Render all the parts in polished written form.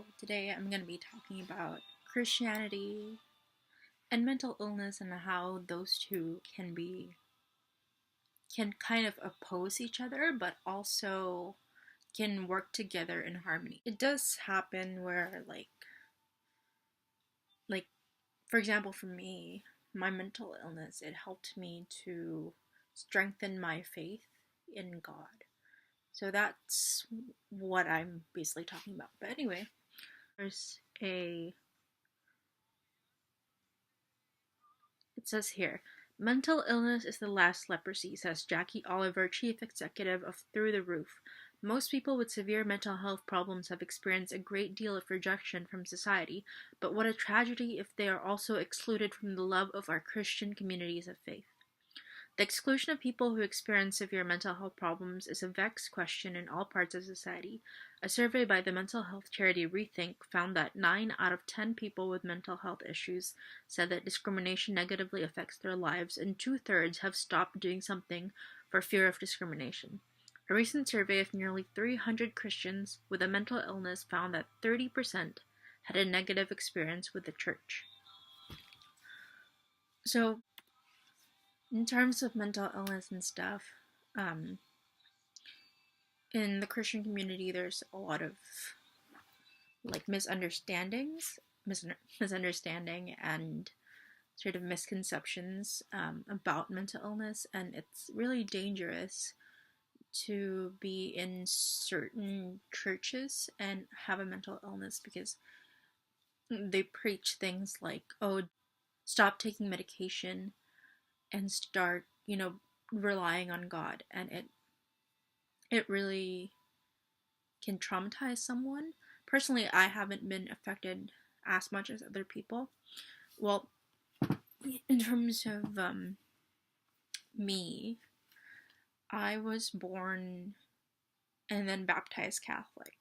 So today I'm going to be talking about Christianity and mental illness and how those two can kind of oppose each other but also can work together in harmony. It does happen where like for example for me, my mental illness, it helped me to strengthen my faith in God. So that's what I'm basically talking about. But anyway, there's a it says here, mental illness is the last leprosy, says Jackie Oliver, chief executive of Through the Roof. Most people with severe mental health problems have experienced a great deal of rejection from society, but what a tragedy if they are also excluded from the love of our Christian communities of faith. The exclusion of people who experience severe mental health problems is a vexed question in all parts of society. A survey by the mental health charity Rethink found that 9 out of 10 people with mental health issues said that discrimination negatively affects their lives, and 2/3 have stopped doing something for fear of discrimination. A recent survey of nearly 300 Christians with a mental illness found that 30% had a negative experience with the church. So, in terms of mental illness and stuff, um, in the Christian community, there's a lot of like misunderstanding, and sort of misconceptions about mental illness, and it's really dangerous to be in certain churches and have a mental illness because they preach things like, oh, stop taking medication and start, relying on God, and it really can traumatize someone. Personally, I haven't been affected as much as other people. Well, in terms of me, I was born and then baptized Catholic.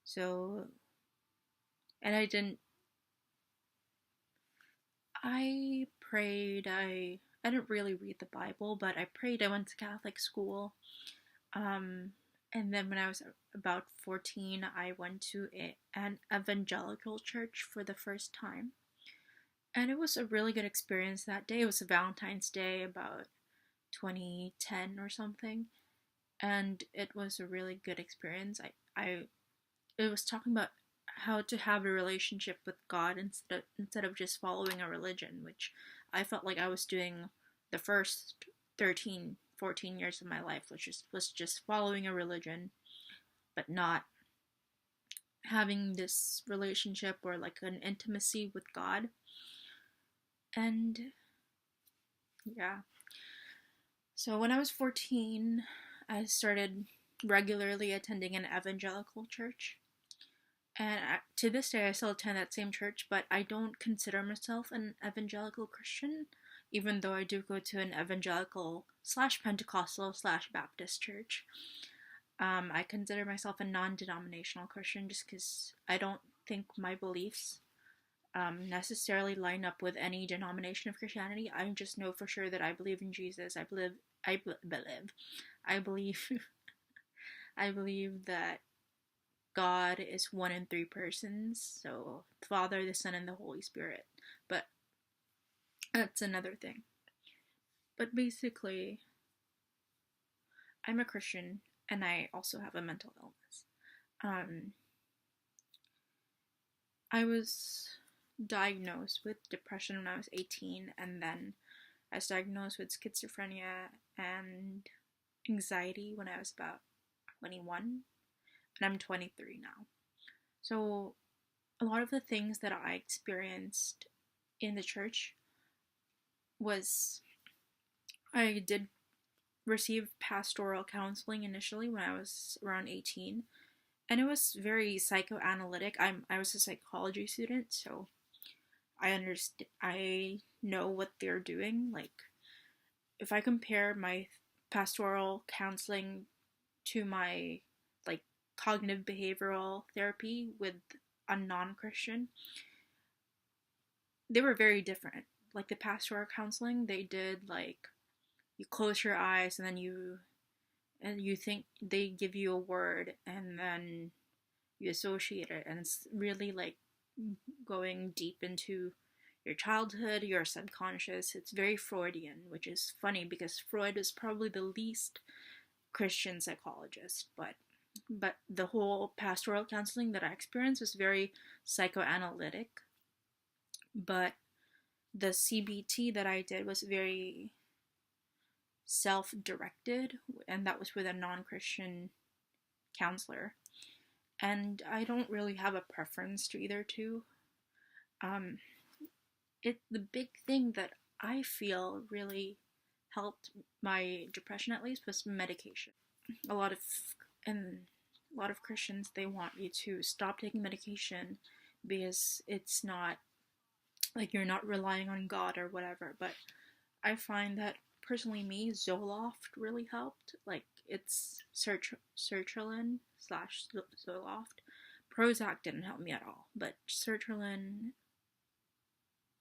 So, and I prayed, I didn't really read the Bible, but I prayed. I went to Catholic school. Um, and then when I was about 14, I went to an evangelical church for the first time. And it was a really good experience that day. It was a Valentine's Day, about 2010 or something. And it was a really good experience. It was talking about how to have a relationship with God instead of just following a religion, which I felt like I was doing the first 13, 14 years of my life, which was just following a religion, but not having this relationship or like an intimacy with God. And yeah. So when I was 14, I started regularly attending an evangelical church. And to this day, I still attend that same church, but I don't consider myself an evangelical Christian, even though I do go to an evangelical slash Pentecostal slash Baptist church. I consider myself a non-denominational Christian just because I don't think my beliefs necessarily line up with any denomination of Christianity. I just know for sure that I believe in Jesus. I believe, I believe that God is one in three persons, so the Father, the Son, and the Holy Spirit. But that's another thing. But basically, I'm a Christian, and I also have a mental illness. I was diagnosed with depression when I was 18, and then I was diagnosed with schizophrenia and anxiety when I was about 21, and I'm 23 now. So a lot of the things that I experienced in the church was I did receive pastoral counseling initially when I was around 18, and it was very psychoanalytic. I was a psychology student, so I know what they're doing. Like, if I compare my pastoral counseling to my like cognitive behavioral therapy with a non-Christian, they were very different. Like the pastoral counseling, they did like you close your eyes and then you think they give you a word, and then you associate it, and it's really like going deep into your childhood, your subconscious. It's very Freudian, which is funny because Freud is probably the least Christian psychologist, but the whole pastoral counseling that I experienced was very psychoanalytic. But the CBT that I did was very self-directed, and that was with a non-Christian counselor. And I don't really have a preference to either two. Um, the big thing that I feel really helped my depression, at least, was medication. A lot of and a lot of Christians, they want you to stop taking medication because it's not like you're not relying on God or whatever. But I find that personally, me, Zoloft really helped. Like it's sertraline slash Zoloft. Prozac didn't help me at all, but sertraline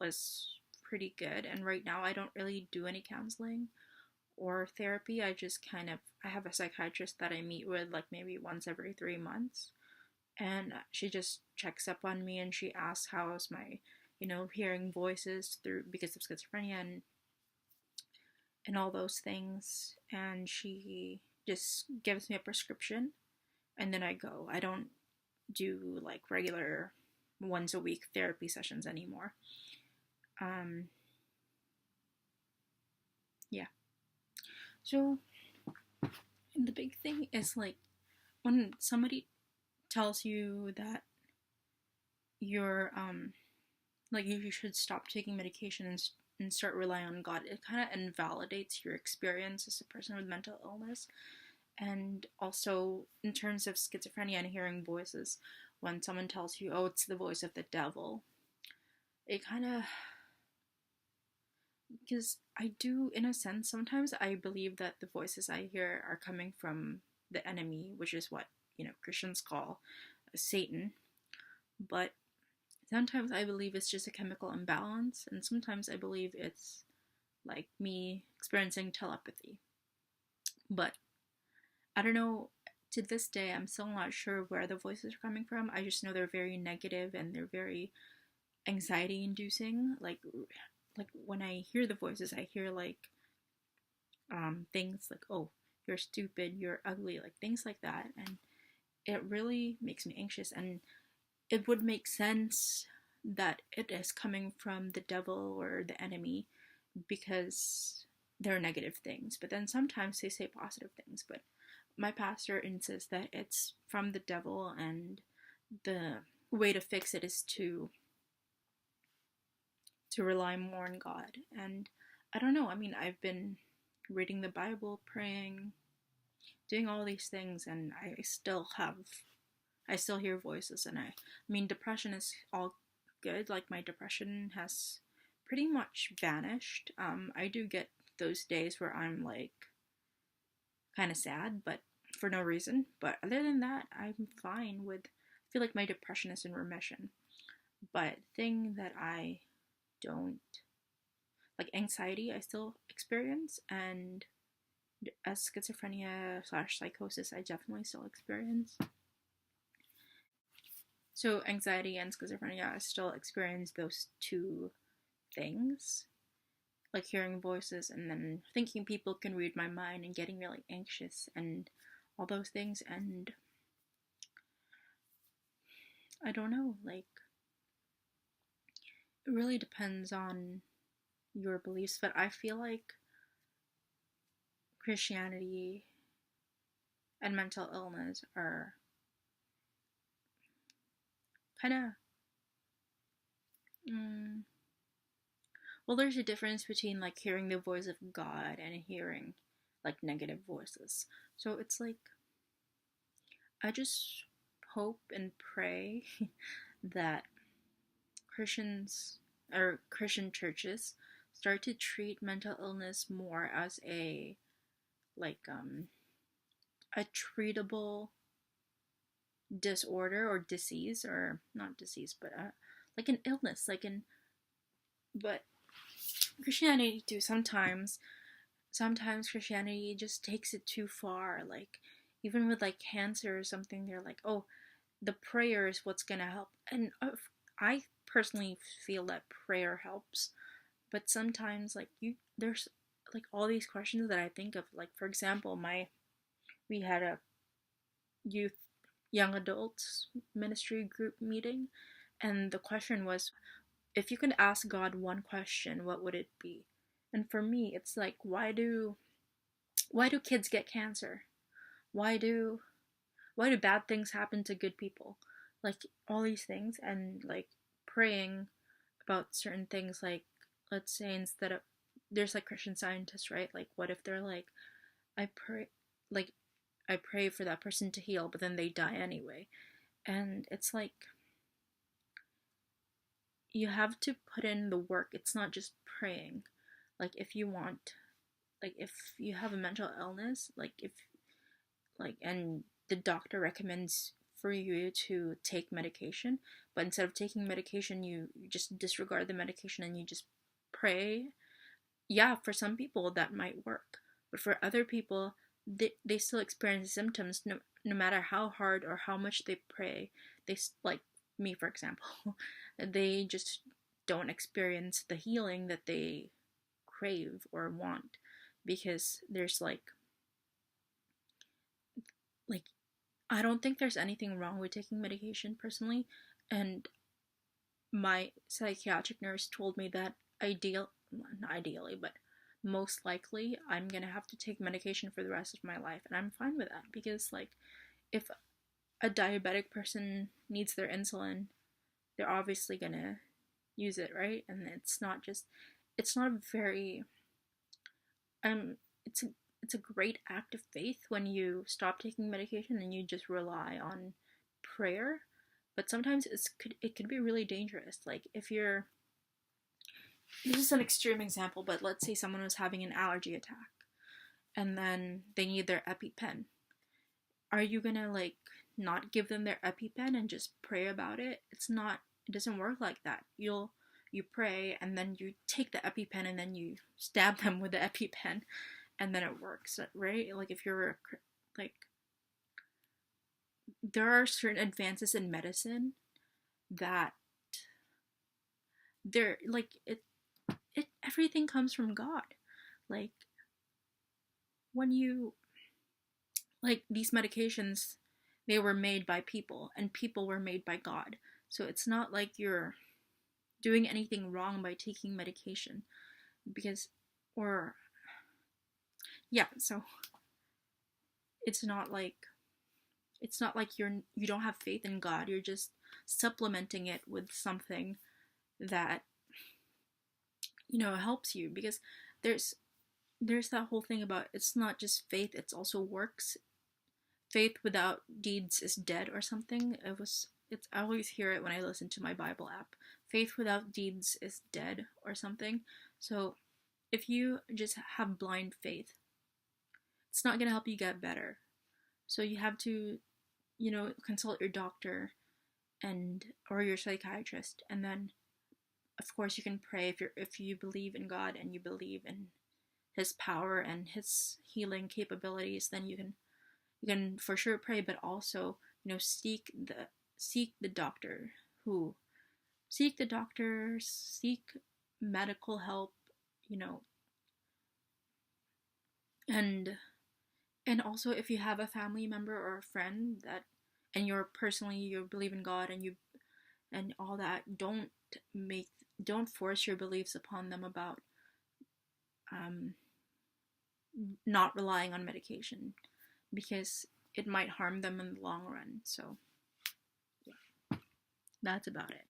was pretty good. And right now, I don't really do any counseling or therapy. I have a psychiatrist that I meet with like maybe once every 3 months, and she just checks up on me and she asks how's my, hearing voices through because of schizophrenia and all those things, and she just gives me a prescription, and then I go. I don't do like regular once a week therapy sessions anymore. Yeah. So the big thing is like when somebody tells you that you're like you should stop taking medication and start relying on God, it kind of invalidates your experience as a person with mental illness. And also in terms of schizophrenia and hearing voices, when someone tells you, oh, it's the voice of the devil, it kind of, because I do, in a sense, sometimes I believe that the voices I hear are coming from the enemy, which is what, Christians call Satan. But sometimes I believe it's just a chemical imbalance, and sometimes I believe it's like me experiencing telepathy. But I don't know, to this day, I'm still not sure where the voices are coming from. I just know they're very negative and they're very anxiety inducing. Like when I hear the voices, I hear like things like, oh, you're stupid, you're ugly, like things like that. And it really makes me anxious. And it would make sense that it is coming from the devil or the enemy because they're negative things. But then sometimes they say positive things. But my pastor insists that it's from the devil, and the way to fix it is to rely more on God. And I don't know, I mean, I've been reading the Bible, praying, doing all these things, and I still hear voices. And I mean, depression is all good. Like my depression has pretty much vanished. I do get those days where I'm like kind of sad, but for no reason. But other than that, I'm fine with, I feel like my depression is in remission. But thing that I don't, like anxiety, I still experience, and as schizophrenia slash psychosis, I definitely still experience. So anxiety and schizophrenia, I still experience those two things, like hearing voices and then thinking people can read my mind and getting really anxious and all those things. And I don't know, like it really depends on your beliefs, but I feel like Christianity and mental illness are kind of well, there's a difference between like hearing the voice of God and hearing like negative voices. So it's like I just hope and pray that Christians or Christian churches start to treat mental illness more as a a treatable disorder or disease, or not disease, but like an illness, but Christianity too, sometimes Christianity just takes it too far. Like even with like cancer or something, they're like, oh, the prayer is what's gonna help. And I personally feel that prayer helps, but sometimes like there's like all these questions that I think of. Like for example, we had a youth young adults ministry group meeting, and the question was, if you could ask God one question, what would it be? And for me, it's like, why do kids get cancer? Why do why do bad things happen to good people? Like all these things, and like praying about certain things, like let's say instead of, there's like Christian Scientists, right? Like what if they're like, I pray like I pray for that person to heal, but then they die anyway. And it's like you have to put in the work. It's not just praying. Like if you want, like if you have a mental illness, like if like and the doctor recommends for you to take medication, but instead of taking medication, you just disregard the medication and you just pray. Yeah, for some people that might work, but for other people, they still experience symptoms no matter how hard or how much they pray. They like me, for example, they just don't experience the healing that they crave or want, because there's like I don't think there's anything wrong with taking medication personally, and my psychiatric nurse told me that not ideally, but most likely I'm gonna have to take medication for the rest of my life, and I'm fine with that, because like if a diabetic person needs their insulin, they're obviously gonna use it, right? And it's not a very it's a great act of faith when you stop taking medication and you just rely on prayer. But sometimes it could be really dangerous. Like if you're, this is an extreme example, but let's say someone was having an allergy attack and then they need their EpiPen. Are you gonna like not give them their EpiPen and just pray about it? It doesn't work like that. You pray and then you take the EpiPen and then you stab them with the EpiPen, and then it works, right? Like if you're like, there are certain advances in medicine that they're like it everything comes from God. Like when you, like these medications, they were made by people and people were made by God. So it's not like you're doing anything wrong by taking medication, because or yeah, so it's not like you don't have faith in God. You're just supplementing it with something that helps you, because there's that whole thing about, it's not just faith, it's also works. Faith without deeds is dead or something. I always hear it when I listen to my Bible app. Faith without deeds is dead or something. So if you just have blind faith, it's not going to help you get better. So you have to, consult your doctor or your psychiatrist, and then of course you can pray if you believe in God and you believe in his power and his healing capabilities, then you can for sure pray, but also seek the doctor who seek the doctors, seek medical help, and also if you have a family member or a friend that, and you believe in God and all that, don't force your beliefs upon them about not relying on medication, because it might harm them in the long run. So yeah, that's about it.